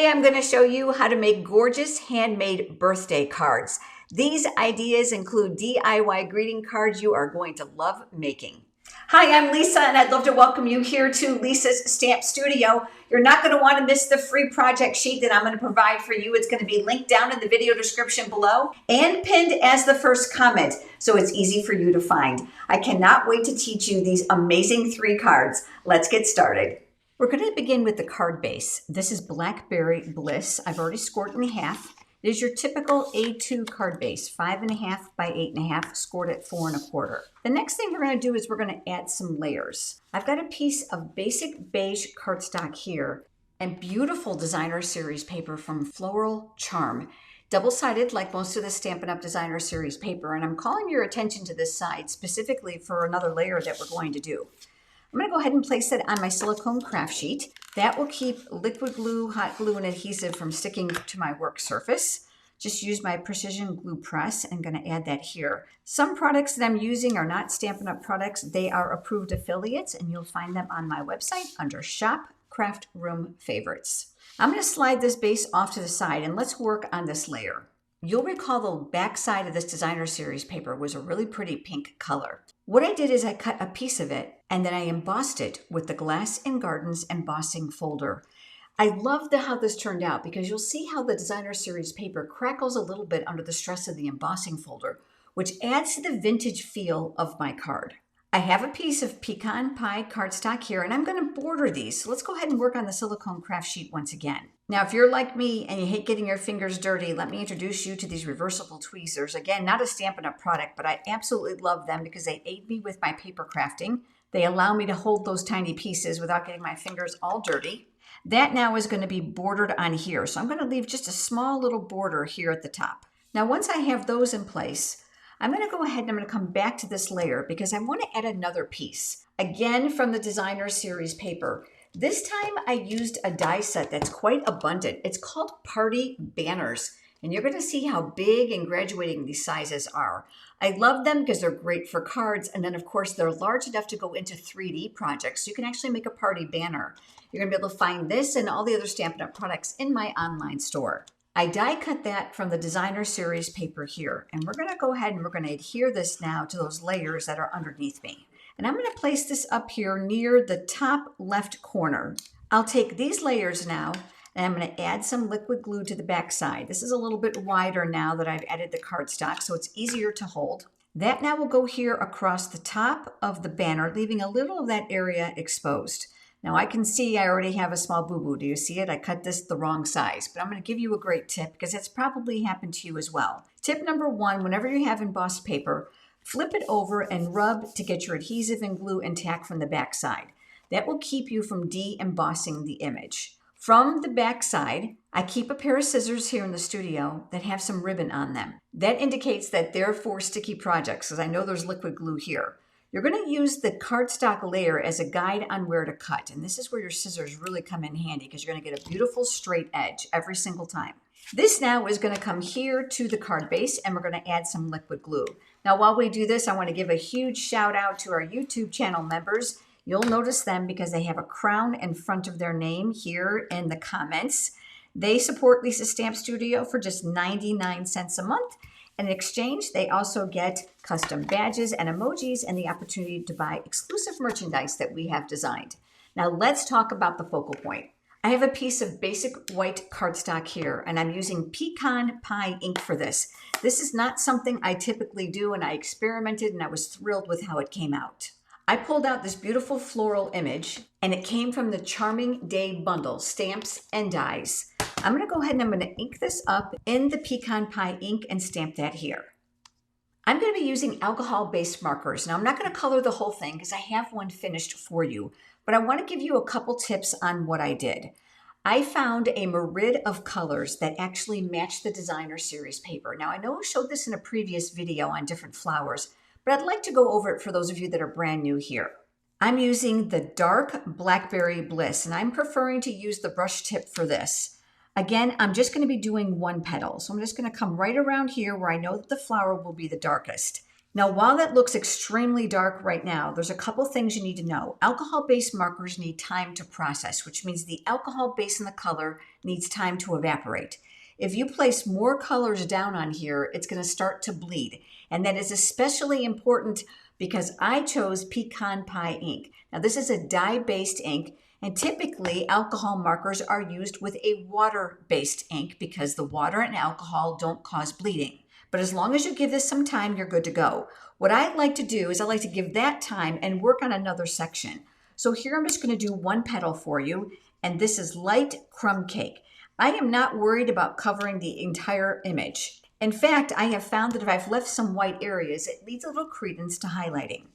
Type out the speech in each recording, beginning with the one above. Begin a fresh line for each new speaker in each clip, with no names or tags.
Today I'm going to show you how to make gorgeous handmade birthday cards. These ideas include DIY greeting cards you are going to love making. Hi, I'm Lisa and I'd love to welcome you here to Lisa's Stamp Studio. You're not going to want to miss the free project sheet that I'm going to provide for you. It's going to be linked down in the video description below and pinned as the first comment, so it's easy for you to find. I cannot wait to teach you these amazing 3 cards. Let's get started. We're going to begin with the card base. This is Blackberry Bliss. I've already scored it in half. It is your typical A2 card base, 5.5 by 8.5, scored at 4 1/4. The next thing we're going to do is we're going to add some layers. I've got a piece of basic beige cardstock here and beautiful designer series paper from Floral Charm. Double-sided like most of the Stampin' Up! Designer series paper, and I'm calling your attention to this side specifically for another layer that we're going to do. I'm going to go ahead and place it on my silicone craft sheet. That will keep liquid glue, hot glue, and adhesive from sticking to my work surface. Just use my precision glue press and going to add that here. Some products that I'm using are not Stampin' Up! Products. They are approved affiliates, and you'll find them on my website under Shop Craft Room Favorites. I'm going to slide this base off to the side, and let's work on this layer. You'll recall the back side of this designer series paper was a really pretty pink color. What I did is I cut a piece of it and then I embossed it with the Glass & Gardens embossing folder. I love how this turned out because you'll see how the designer series paper crackles a little bit under the stress of the embossing folder, which adds to the vintage feel of my card. I have a piece of pecan pie cardstock here and I'm going to border these. So let's go ahead and work on the silicone craft sheet once again. Now, if you're like me and you hate getting your fingers dirty, let me introduce you to these reversible tweezers. Again, not a Stampin' Up! Product, but I absolutely love them because they aid me with my paper crafting. They allow me to hold those tiny pieces without getting my fingers all dirty. That now is going to be bordered on here. So I'm going to leave just a small little border here at the top. Now, once I have those in place, I'm going to go ahead and I'm going to come back to this layer because I want to add another piece. Again, from the designer series paper. This time I used a die set that's quite abundant. It's called Party Banners, and you're going to see how big and graduating these sizes are. I love them because they're great for cards, and then of course they're large enough to go into 3D projects. So you can actually make a party banner. You're going to be able to find this and all the other Stampin' Up! Products in my online store. I die cut that from the designer series paper here, and we're going to go ahead and we're going to adhere this now to those layers that are underneath me. And I'm going to place this up here near the top left corner. I'll take these layers now and I'm going to add some liquid glue to the back side. This is a little bit wider now that I've added the cardstock, so it's easier to hold. That now will go here across the top of the banner, leaving a little of that area exposed. Now I can see I already have a small boo-boo. Do you see it? I cut this the wrong size, but I'm going to give you a great tip because it's probably happened to you as well. Tip number 1, whenever you have embossed paper, flip it over and rub to get your adhesive and glue and tack from the back side. That will keep you from de-embossing the image. From the back side, I keep a pair of scissors here in the studio that have some ribbon on them. That indicates that they're for sticky projects, because I know there's liquid glue here. You're going to use the cardstock layer as a guide on where to cut, and this is where your scissors really come in handy because you're going to get a beautiful straight edge every single time. This now is going to come here to the card base and we're going to add some liquid glue. Now while we do this, I want to give a huge shout out to our YouTube channel members. You'll notice them because they have a crown in front of their name here in the comments. They support Lisa's Stamp Studio for just 99 cents a month. In exchange, they also get custom badges and emojis and the opportunity to buy exclusive merchandise that we have designed. Now let's talk about the focal point. I have a piece of basic white cardstock here, and I'm using pecan pie ink for this. This is not something I typically do, and I experimented, and I was thrilled with how it came out. I pulled out this beautiful floral image, and it came from the Charming Day bundle, Stamps and Dies. I'm going to go ahead and I'm going to ink this up in the pecan pie ink and stamp that here. I'm going to be using alcohol-based markers. Now, I'm not going to color the whole thing because I have one finished for you, but I want to give you a couple tips on what I did. I found a myriad of colors that actually match the designer series paper. Now, I know I showed this in a previous video on different flowers, but I'd like to go over it for those of you that are brand new here. I'm using the dark Blackberry Bliss, and I'm preferring to use the brush tip for this. Again, I'm just going to be doing one petal. So I'm just going to come right around here where I know that the flower will be the darkest. Now, while that looks extremely dark right now, there's a couple things you need to know. Alcohol-based markers need time to process, which means the alcohol base in the color needs time to evaporate. If you place more colors down on here, it's going to start to bleed. And that is especially important because I chose pecan pie ink. Now, this is a dye-based ink, and typically alcohol markers are used with a water-based ink because the water and alcohol don't cause bleeding. But as long as you give this some time, you're good to go. What I like to do is I like to give that time and work on another section. So here I'm just going to do one petal for you, and this is light crumb cake. I am not worried about covering the entire image. In fact, I have found that if I've left some white areas, it leads a little credence to highlighting.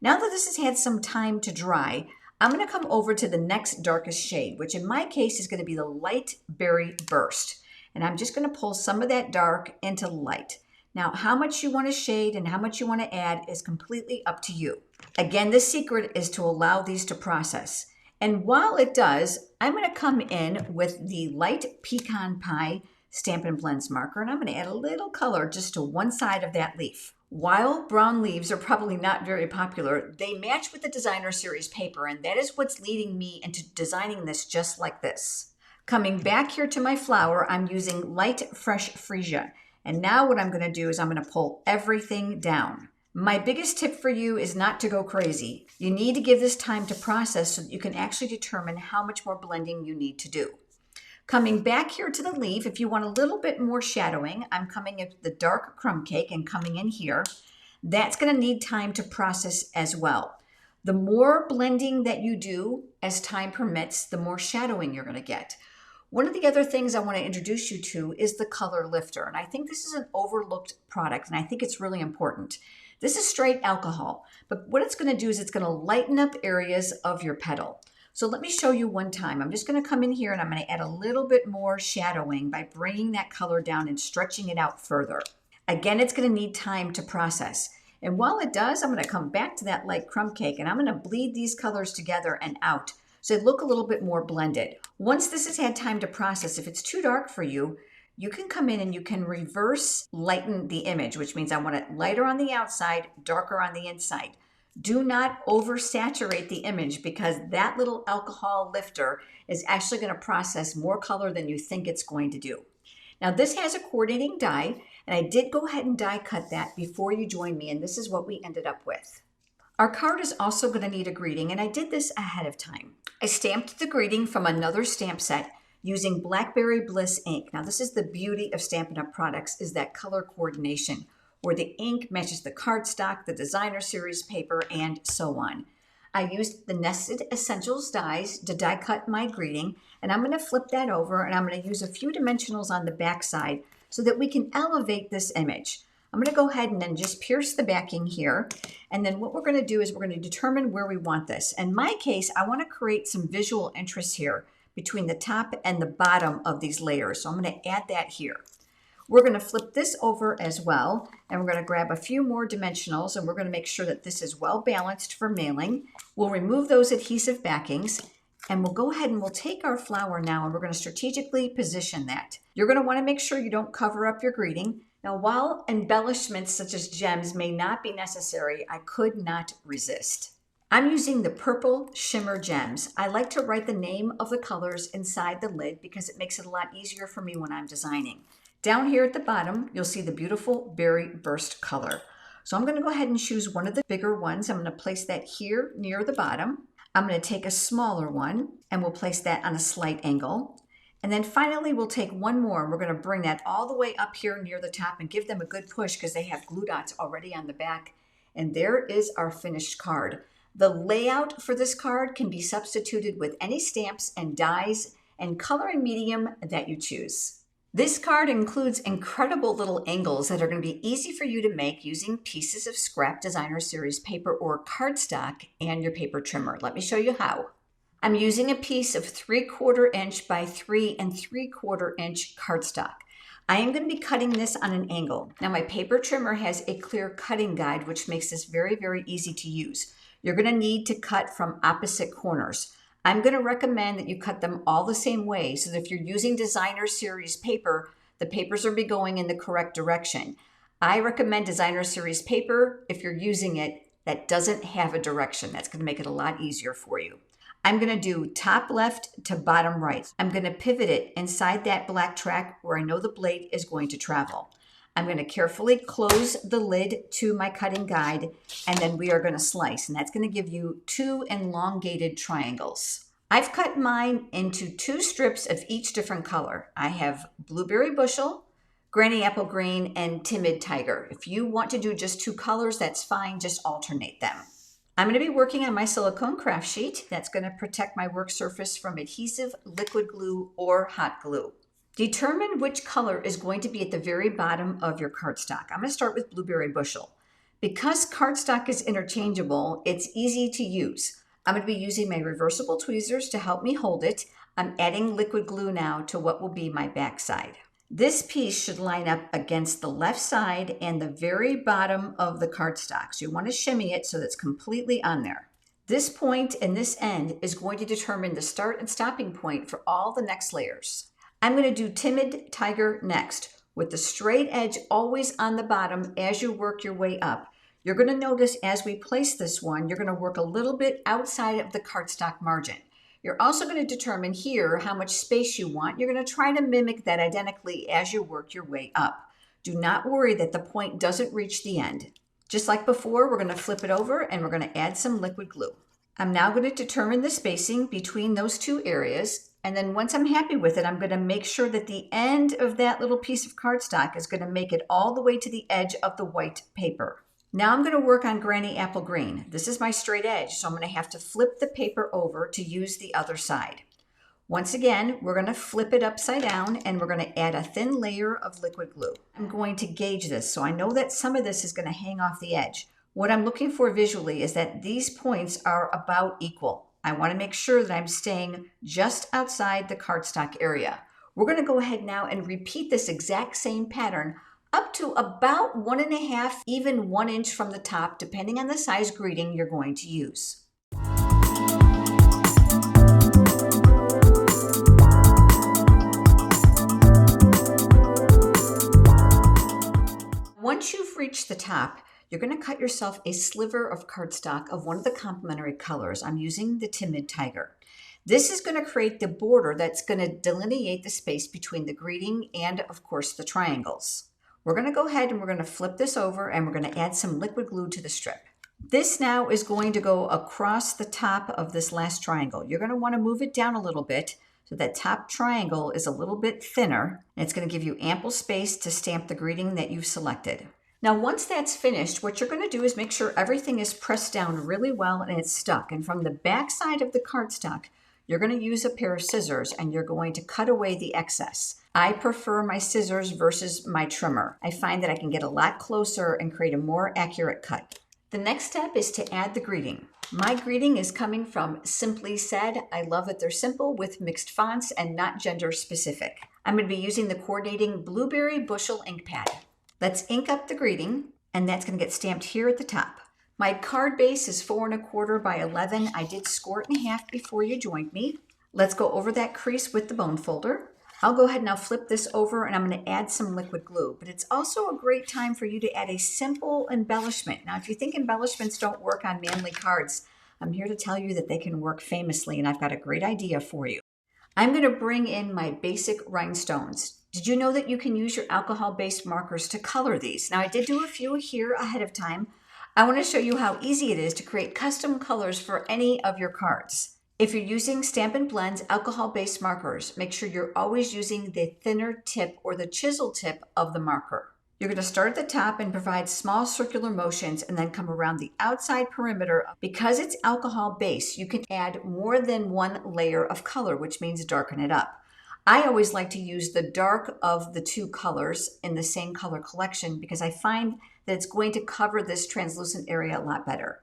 Now that this has had some time to dry, I'm going to come over to the next darkest shade, which in my case is going to be the light berry burst. And I'm just going to pull some of that dark into light. Now, how much you want to shade and how much you want to add is completely up to you. Again, the secret is to allow these to process. And while it does, I'm going to come in with the light pecan pie Stampin' Blends marker, and I'm going to add a little color just to one side of that leaf. While brown leaves are probably not very popular, they match with the designer series paper, and that is what's leading me into designing this just like this. Coming back here to my flower, I'm using light fresh freesia. And now what I'm going to do is I'm going to pull everything down. My biggest tip for you is not to go crazy. You need to give this time to process so that you can actually determine how much more blending you need to do. Coming back here to the leaf, if you want a little bit more shadowing, I'm coming in with the dark crumb cake and coming in here. That's going to need time to process as well. The more blending that you do as time permits, the more shadowing you're going to get. One of the other things I want to introduce you to is the color lifter. And I think this is an overlooked product, and I think it's really important. This is straight alcohol, but what it's going to do is it's going to lighten up areas of your petal. So let me show you one time. I'm just going to come in here and I'm going to add a little bit more shadowing by bringing that color down and stretching it out further. Again, it's going to need time to process. And while it does, I'm going to come back to that light crumb cake and I'm going to bleed these colors together and out so they look a little bit more blended. Once this has had time to process, if it's too dark for you, you can come in and you can reverse lighten the image, which means I want it lighter on the outside, darker on the inside. Do not oversaturate the image because that little alcohol lifter is actually going to process more color than you think it's going to do. Now this has a coordinating die, and I did go ahead and die cut that before you joined me, and this is what we ended up with. Our card is also going to need a greeting, and I did this ahead of time. I stamped the greeting from another stamp set using Blackberry Bliss ink. Now this is the beauty of Stampin' Up! Products, is that color coordination, where the ink matches the cardstock, the designer series paper, and so on. I used the Nested Essentials dies to die cut my greeting, and I'm going to flip that over and I'm going to use a few dimensionals on the back side so that we can elevate this image. I'm going to go ahead and then just pierce the backing here, and then what we're going to do is we're going to determine where we want this. In my case, I want to create some visual interest here between the top and the bottom of these layers, so I'm going to add that here. We're going to flip this over as well, and we're going to grab a few more dimensionals, and we're going to make sure that this is well balanced for mailing. We'll remove those adhesive backings, and we'll go ahead and we'll take our flower now, and we're going to strategically position that. You're going to want to make sure you don't cover up your greeting. Now, while embellishments such as gems may not be necessary, I could not resist. I'm using the purple shimmer gems. I like to write the name of the colors inside the lid because it makes it a lot easier for me when I'm designing. Down here at the bottom, you'll see the beautiful berry burst color. So I'm going to go ahead and choose one of the bigger ones. I'm going to place that here near the bottom. I'm going to take a smaller one and we'll place that on a slight angle. And then finally, we'll take one more and we're going to bring that all the way up here near the top and give them a good push because they have glue dots already on the back. And there is our finished card. The layout for this card can be substituted with any stamps and dies and coloring medium that you choose. This card includes incredible little angles that are going to be easy for you to make using pieces of scrap designer series paper or cardstock and your paper trimmer. Let me show you how. I'm using a piece of 3/4 inch by 3 3/4 inch cardstock. I am going to be cutting this on an angle. Now my paper trimmer has a clear cutting guide, which makes this very, very easy to use. You're going to need to cut from opposite corners. I'm going to recommend that you cut them all the same way so that if you're using designer series paper, the papers will be going in the correct direction. I recommend Designer Series paper if you're using it that doesn't have a direction. That's going to make it a lot easier for you. I'm going to do top left to bottom right. I'm going to pivot it inside that black track where I know the blade is going to travel. I'm going to carefully close the lid to my cutting guide, and then we are going to slice, and that's going to give you 2 elongated triangles. I've cut mine into 2 strips of each different color. I have Blueberry Bushel, Granny Apple Green, and Timid Tiger. If you want to do just 2 colors, that's fine. Just alternate them. I'm going to be working on my silicone craft sheet. That's going to protect my work surface from adhesive, liquid glue, or hot glue. Determine which color is going to be at the very bottom of your cardstock. I'm going to start with Blueberry Bushel. Because cardstock is interchangeable, it's easy to use. I'm going to be using my reversible tweezers to help me hold it. I'm adding liquid glue now to what will be my back side. This piece should line up against the left side and the very bottom of the cardstock. So you want to shimmy it so that's completely on there. This point and this end is going to determine the start and stopping point for all the next layers. I'm going to do Timid Tiger next. With the straight edge always on the bottom as you work your way up. You're going to notice as we place this one, you're going to work a little bit outside of the cardstock margin. You're also going to determine here how much space you want. You're going to try to mimic that identically as you work your way up. Do not worry that the point doesn't reach the end. Just like before, we're going to flip it over and we're going to add some liquid glue. I'm now going to determine the spacing between those 2 areas. And then once I'm happy with it, I'm going to make sure that the end of that little piece of cardstock is going to make it all the way to the edge of the white paper. Now I'm going to work on Granny Apple Green. This is my straight edge, so I'm going to have to flip the paper over to use the other side. Once again, we're going to flip it upside down and we're going to add a thin layer of liquid glue. I'm going to gauge this, so I know that some of this is going to hang off the edge. What I'm looking for visually is that these points are about equal. I want to make sure that I'm staying just outside the cardstock area. We're going to go ahead now and repeat this exact same pattern up to about 1.5, even 1 inch from the top, depending on the size greeting you're going to use. Once you've reached the top, you're going to cut yourself a sliver of cardstock of one of the complementary colors. I'm using the Timid Tiger. This is going to create the border that's going to delineate the space between the greeting and, of course, the triangles. We're going to go ahead and we're going to flip this over and we're going to add some liquid glue to the strip. This now is going to go across the top of this last triangle. You're going to want to move it down a little bit so that top triangle is a little bit thinner, and it's going to give you ample space to stamp the greeting that you've selected. Now, once that's finished, what you're going to do is make sure everything is pressed down really well and it's stuck. And from the back side of the cardstock, you're going to use a pair of scissors and you're going to cut away the excess. I prefer my scissors versus my trimmer. I find that I can get a lot closer and create a more accurate cut. The next step is to add the greeting. My greeting is coming from Simply Said. I love that they're simple with mixed fonts and not gender specific. I'm going to be using the coordinating Blueberry Bushel ink pad. Let's ink up the greeting, and that's going to get stamped here at the top. My card base is 4 1/4 by 11. I did score it in half before you joined me. Let's go over that crease with the bone folder. I'll go ahead and I'll flip this over and I'm going to add some liquid glue, but it's also a great time for you to add a simple embellishment. Now, if you think embellishments don't work on manly cards, I'm here to tell you that they can work famously, and I've got a great idea for you. I'm going to bring in my basic rhinestones. Did you know that you can use your alcohol-based markers to color these? Now, I did do a few here ahead of time. I want to show you how easy it is to create custom colors for any of your cards. If you're using Stampin' Blend's alcohol-based markers, make sure you're always using the thinner tip or the chisel tip of the marker. You're going to start at the top and provide small circular motions and then come around the outside perimeter. Because it's alcohol-based, you can add more than one layer of color, which means darken it up. I always like to use the dark of the 2 colors in the same color collection because I find that it's going to cover this translucent area a lot better.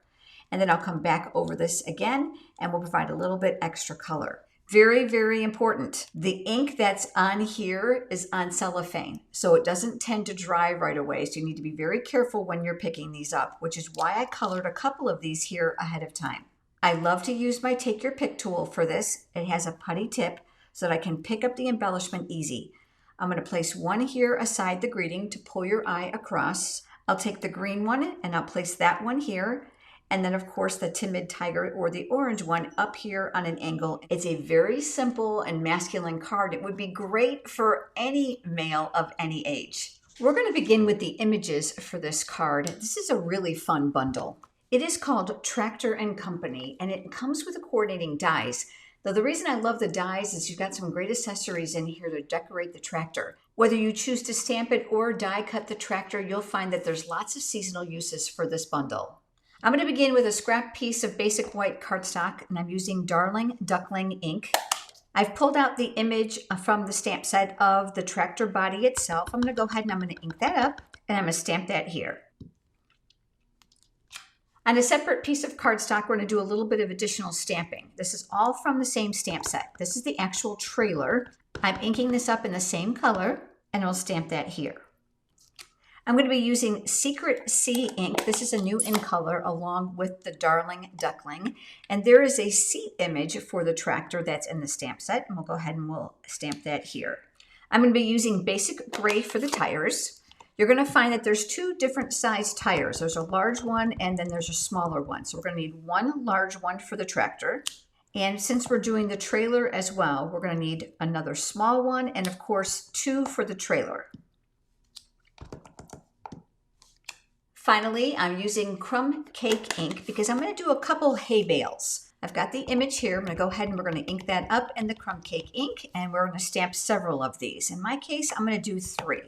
And then I'll come back over this again and we'll provide a little bit extra color. Very, very important. The ink that's on here is on cellophane, so it doesn't tend to dry right away. So you need to be very careful when you're picking these up, which is why I colored a couple of these here ahead of time. I love to use my Take Your Pick tool for this. It has a putty tip so that I can pick up the embellishment easy. I'm going to place one here aside the greeting to pull your eye across. I'll take the green one and I'll place that one here. And then of course the timid tiger or the orange one up here on an angle. It's a very simple and masculine card. It would be great for any male of any age. We're going to begin with the images for this card. This is a really fun bundle. It is called Tractor and Company, and it comes with the coordinating dies. Though the reason I love the dies is you've got some great accessories in here to decorate the tractor. Whether you choose to stamp it or die cut the tractor, you'll find that there's lots of seasonal uses for this bundle. I'm going to begin with a scrap piece of basic white cardstock, and I'm using Darling Duckling ink. I've pulled out the image from the stamp set of the tractor body itself. I'm going to go ahead and I'm going to ink that up, and I'm going to stamp that here. On a separate piece of cardstock, we're going to do a little bit of additional stamping. This is all from the same stamp set. This is the actual trailer. I'm inking this up in the same color, and I'll stamp that here. I'm going to be using Secret Sea ink. This is a new in color along with the Darling Duckling. And there is a seat image for the tractor that's in the stamp set. And we'll go ahead and we'll stamp that here. I'm going to be using basic gray for the tires. You're going to find that there's two different size tires. There's a large one and then there's a smaller one. So we're going to need one large one for the tractor. And since we're doing the trailer as well, we're going to need another small one and of course two for the trailer. Finally, I'm using Crumb Cake ink because I'm going to do a couple hay bales. I've got the image here. I'm going to go ahead and we're going to ink that up in the Crumb Cake ink, and we're going to stamp several of these. In my case, I'm going to do 3.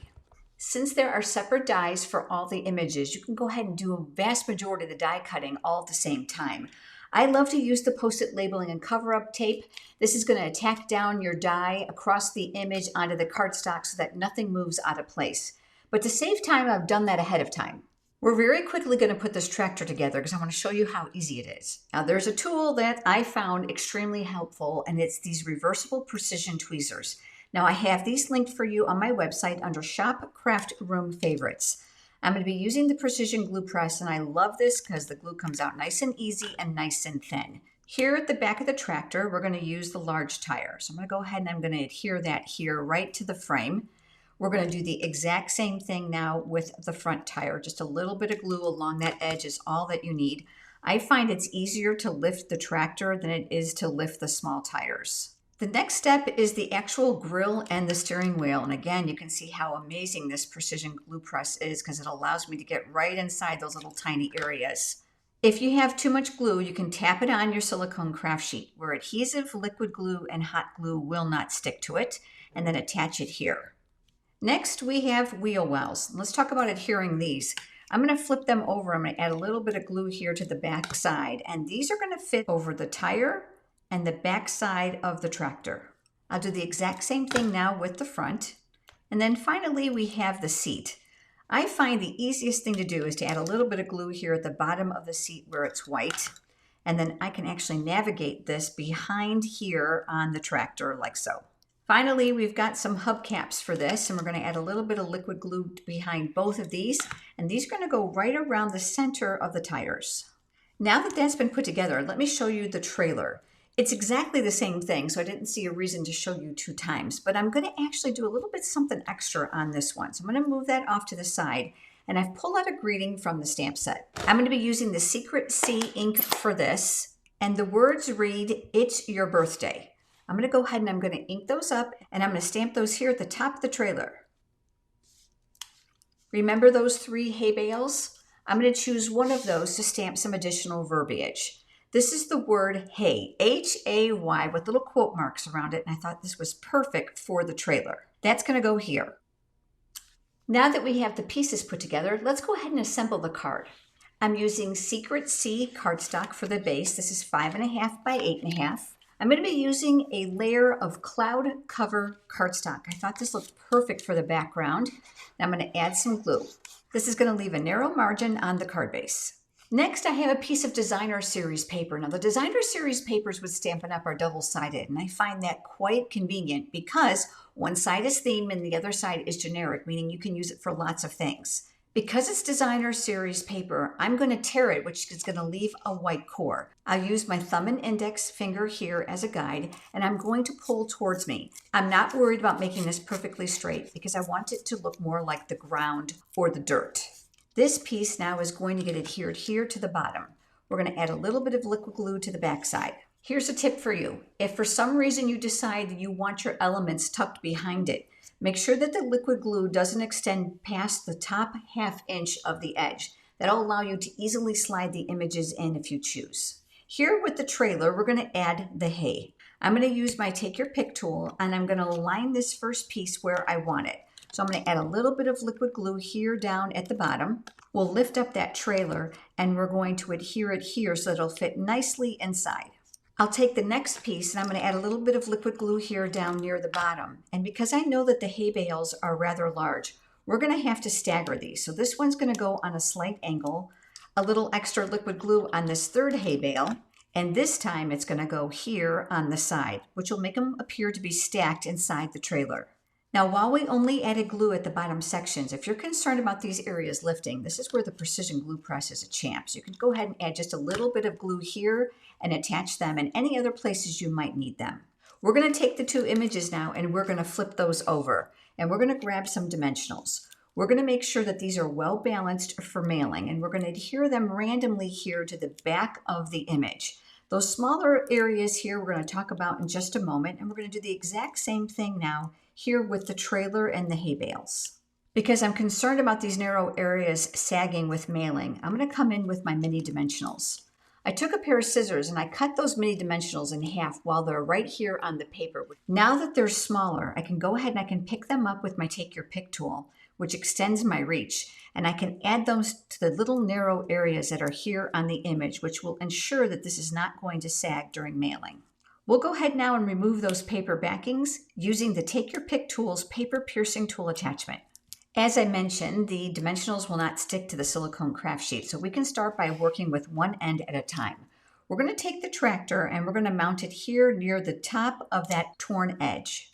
Since there are separate dies for all the images, you can go ahead and do a vast majority of the die cutting all at the same time. I love to use the post-it labeling and cover-up tape. This is going to tack down your die across the image onto the cardstock so that nothing moves out of place. But to save time, I've done that ahead of time. We're very quickly going to put this tractor together because I want to show you how easy it is. Now there's a tool that I found extremely helpful, and it's these reversible precision tweezers. Now I have these linked for you on my website under Shop Craft Room Favorites. I'm going to be using the precision glue press, and I love this because the glue comes out nice and easy and nice and thin. Here at the back of the tractor, we're going to use the large tire. So I'm going to go ahead and I'm going to adhere that here right to the frame. We're going to do the exact same thing now with the front tire. Just a little bit of glue along that edge is all that you need. I find it's easier to lift the tractor than it is to lift the small tires. The next step is the actual grill and the steering wheel. And again, you can see how amazing this precision glue press is because it allows me to get right inside those little tiny areas. If you have too much glue, you can tap it on your silicone craft sheet where adhesive, liquid glue, and hot glue will not stick to it, and then attach it here. Next, we have wheel wells. Let's talk about adhering these. I'm going to flip them over. I'm going to add a little bit of glue here to the back side, and these are going to fit over the tire and the back side of the tractor. I'll do the exact same thing now with the front. And then finally, we have the seat. I find the easiest thing to do is to add a little bit of glue here at the bottom of the seat where it's white, and then I can actually navigate this behind here on the tractor like so. Finally, we've got some hubcaps for this, and we're going to add a little bit of liquid glue behind both of these, and these are going to go right around the center of the tires. Now that that's been put together, let me show you the trailer. It's exactly the same thing, so I didn't see a reason to show you 2 times, but I'm going to actually do a little bit something extra on this one. So I'm going to move that off to the side, and I've pulled out a greeting from the stamp set. I'm going to be using the Secret Sea ink for this, and the words read, "It's your birthday." I'm going to go ahead and I'm going to ink those up, and I'm going to stamp those here at the top of the trailer. Remember those 3 hay bales? I'm going to choose one of those to stamp some additional verbiage. This is the word hay, H-A-Y, with little quote marks around it, and I thought this was perfect for the trailer. That's going to go here. Now that we have the pieces put together, let's go ahead and assemble the card. I'm using Secret Sea cardstock for the base. This is 5.5 by 8.5. I'm going to be using a layer of cloud cover cardstock. I thought this looked perfect for the background. Now I'm going to add some glue. This is going to leave a narrow margin on the card base. Next, I have a piece of Designer Series paper. Now the Designer Series papers with Stampin' Up! Are double-sided, and I find that quite convenient because one side is theme and the other side is generic, meaning you can use it for lots of things. Because it's designer series paper, I'm going to tear it, which is going to leave a white core. I'll use my thumb and index finger here as a guide, and I'm going to pull towards me. I'm not worried about making this perfectly straight because I want it to look more like the ground or the dirt. This piece now is going to get adhered here to the bottom. We're going to add a little bit of liquid glue to the back side. Here's a tip for you. If for some reason you decide that you want your elements tucked behind it, make sure that the liquid glue doesn't extend past the top ½ inch of the edge. That'll allow you to easily slide the images in if you choose. Here with the trailer, we're going to add the hay. I'm going to use my Take Your Pick tool, and I'm going to align this first piece where I want it. So I'm going to add a little bit of liquid glue here down at the bottom. We'll lift up that trailer, and we're going to adhere it here so it'll fit nicely inside. I'll take the next piece and I'm going to add a little bit of liquid glue here down near the bottom. And because I know that the hay bales are rather large, we're going to have to stagger these. So this one's going to go on a slight angle, a little extra liquid glue on this third hay bale, and this time it's going to go here on the side, which will make them appear to be stacked inside the trailer. Now, while we only added glue at the bottom sections, if you're concerned about these areas lifting, this is where the precision glue press is a champ. So you can go ahead and add just a little bit of glue here and attach them in any other places you might need them. We're going to take the two images now and we're going to flip those over, and we're going to grab some dimensionals. We're going to make sure that these are well balanced for mailing, and we're going to adhere them randomly here to the back of the image. Those smaller areas here we're going to talk about in just a moment, and we're going to do the exact same thing now here with the trailer and the hay bales. Because I'm concerned about these narrow areas sagging with mailing, I'm going to come in with my mini dimensionals. I took a pair of scissors and I cut those mini dimensionals in half while they're right here on the paper. Now that they're smaller, I can go ahead and I can pick them up with my Take Your Pick tool, which extends my reach, and I can add those to the little narrow areas that are here on the image, which will ensure that this is not going to sag during mailing. We'll go ahead now and remove those paper backings using the Take Your Pick tool's paper piercing tool attachment. As I mentioned, the dimensionals will not stick to the silicone craft sheet, so we can start by working with one end at a time. We're going to take the tractor and we're going to mount it here near the top of that torn edge.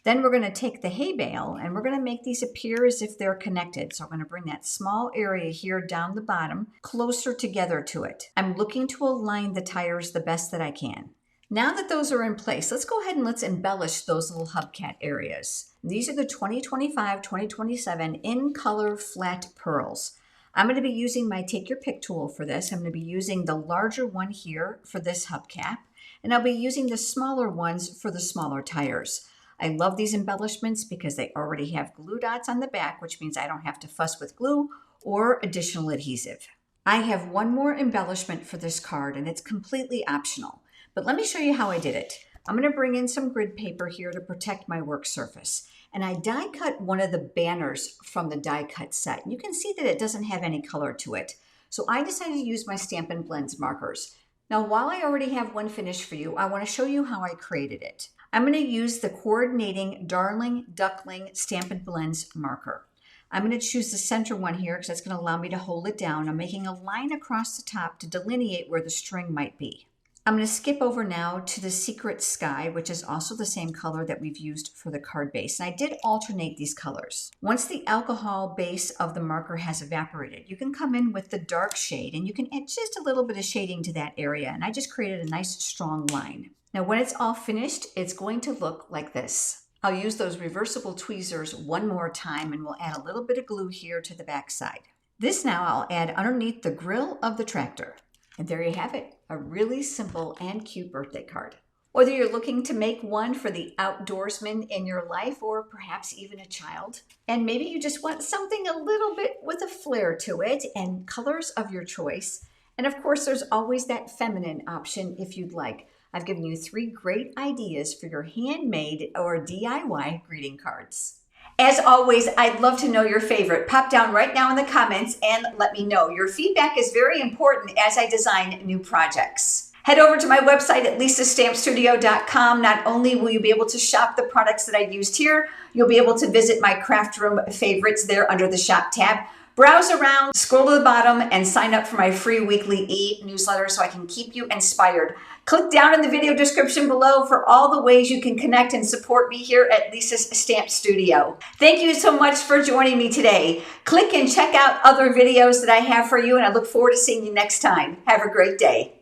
Then we're going to take the hay bale and we're going to make these appear as if they're connected. So I'm going to bring that small area here down the bottom closer together to it. I'm looking to align the tires the best that I can. Now that those are in place, let's go ahead and let's embellish those little hubcap areas. These are the 2025-2027 in color flat pearls. I'm going to be using my Take Your Pick tool for this. I'm going to be using the larger one here for this hubcap, and I'll be using the smaller ones for the smaller tires. I love these embellishments because they already have glue dots on the back, which means I don't have to fuss with glue or additional adhesive. I have one more embellishment for this card, and it's completely optional. But let me show you how I did it. I'm going to bring in some grid paper here to protect my work surface. And I die cut one of the banners from the die cut set. You can see that it doesn't have any color to it. So I decided to use my Stampin' Blends markers. Now, while I already have one finished for you, I want to show you how I created it. I'm going to use the Coordinating Darling Duckling Stampin' Blends marker. I'm going to choose the center one here because that's going to allow me to hold it down. I'm making a line across the top to delineate where the string might be. I'm going to skip over now to the Secret Sky, which is also the same color that we've used for the card base. And I did alternate these colors. Once the alcohol base of the marker has evaporated, you can come in with the dark shade and you can add just a little bit of shading to that area. And I just created a nice strong line. Now, when it's all finished, it's going to look like this. I'll use those reversible tweezers one more time and we'll add a little bit of glue here to the back side. This now I'll add underneath the grill of the tractor. And there you have it, a really simple and cute birthday card. Whether you're looking to make one for the outdoorsman in your life or perhaps even a child, and maybe you just want something a little bit with a flair to it and colors of your choice. And of course, there's always that feminine option if you'd like. I've given you 3 great ideas for your handmade or DIY greeting cards. As always, I'd love to know your favorite. Pop down right now in the comments and let me know. Your feedback is very important as I design new projects. Head over to my website at lisastampstudio.com. Not only will you be able to shop the products that I used here, you'll be able to visit my craft room favorites there under the shop tab. Browse around, scroll to the bottom, and sign up for my free weekly e-newsletter so I can keep you inspired Click down in the video description below for all the ways you can connect and support me here at Lisa's Stamp Studio. Thank you so much for joining me today. Click and check out other videos that I have for you, and I look forward to seeing you next time. Have a great day.